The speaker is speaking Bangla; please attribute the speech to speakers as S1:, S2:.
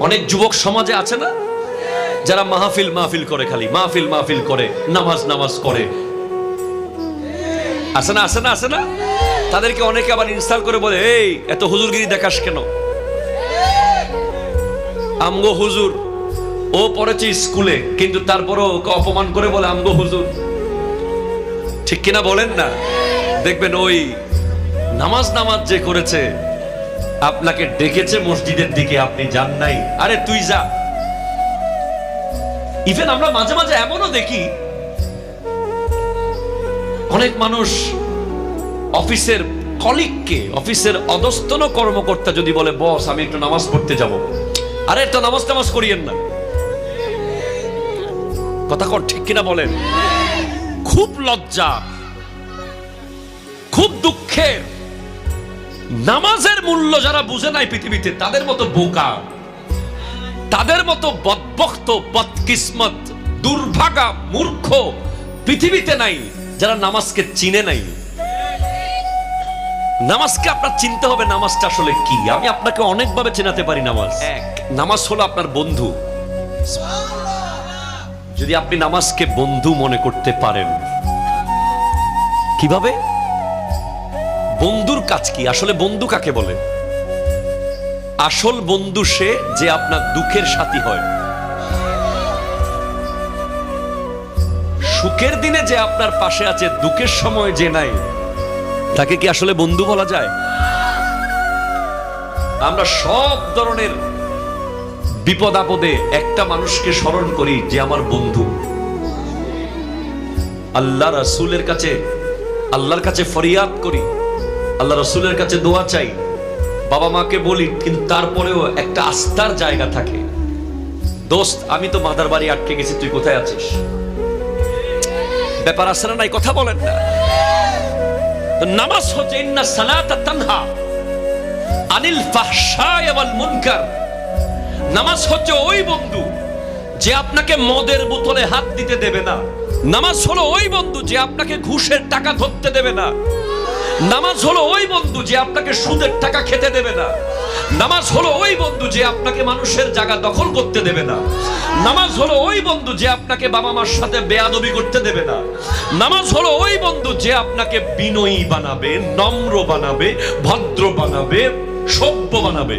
S1: অনেক যুবক সমাজে আছে না, যারা মাহফিল মাহফিল করে, খালি মাহফিল মাহফিল করে, নামাজ নামাজ করে, আছে না আছে না আছে না? তাদেরকে অনেকে আবার ইনস্টল করে বলে, এই এত হুজুরগিরি দেখাস কেন? আমগো হুজুর, ও পড়েছে স্কুলে, কিন্তু তারপরও ওকে অপমান করে বলে আমগো হুজুর। ঠিক কিনা বলেন না? দেখবেন ওই নামাজ নামাজ যে করেছে, আপনাকে ডেকেছে মসজিদের দিকে, আপনি যান নাই, আরে তুই যা। ইভেন আমরা মাঝে মাঝে এমনও দেখি, অনেক মানুষ অফিসের কলিগকে, অফিসের অধস্তন কর্মকর্তা যদি বলে, বস আমি একটু নামাজ পড়তে যাব, আরে একটা নামাজ নামাজ করিয়েন না। কথা কর, ঠিক কিনা বলেন? খুব লজ্জা, খুব দুঃখের। নামাজের মূল্য যারা বুঝে নাই পৃথিবীতে, তাদের মতো বোকা, তাদের মতো বদবখ্ত, বদকিসমত, দুর্ভাগা, মূর্খ পৃথিবীতে নাই, যারা নামাজকে চিনে নাই। নামাজকে আপনার চিনতে হবে, নামাজটা আসলে কি। আমি আপনাকে অনেকভাবে চেনাতে পারি নামাজ। এক, নামাজ হলো আপনার বন্ধু। যদি আপনি নামাজকে বন্ধু মনে করতে পারেন, কিভাবে? বন্ধুর কাজ কি? আসলে বন্ধু কাকে বলে? আসল বন্ধু সে যে আপনার দুঃখের সাথী হয়, সুখের দিনে যে আপনার পাশে আছে, দুঃখের সময় যে নাই, তাকে কি আসলে বন্ধু বলা যায়? আমরা সব ধরনের বিপদ আপদে একটা মানুষকে স্মরণ করি যে আমার বন্ধু। আল্লাহ রাসূলের কাছে, আল্লাহর কাছে ফরিয়াদ করি, আল্লাহ রাসূলের কাছে দোয়া চাই, বাবা মাকে বলি, কিন্তু তারপরেও একটা আস্থার জায়গা থাকে। দোস্ত, আমি তো মাদার বাড়ি আটকে গেছি, তুই কোথায় আছিস? ব্যাপার আছে না নাই? কথা বলেন না? নামাজ হচ্ছে ইন্না সালাতা তানহা আনিল ফাহশাই ওয়াল মুনকার। নামাজ হচ্ছে ওই বন্ধু যে আপনাকে মদের বোতলে হাত দিতে দেবে না। নামাজ হলো ওই বন্ধু যে আপনাকে ঘুষের টাকা ধরতে দেবে না। নামাজ হলো ওই বন্ধু যে আপনাকে সুদের টাকা খেতে দেবে না। নামাজ হলো ওই বন্ধু যে আপনাকে মানুষের জায়গা দখল করতে দেবে না। নামাজ হলো ওই বন্ধু যে আপনাকে বাবা মার সাথে বেয়াদবি করতে দেবে না। নামাজ হলো ওই বন্ধু যে আপনাকে বিনয়ী বানাবে, নম্র বানাবে, ভদ্র বানাবে, সভ্য বানাবে।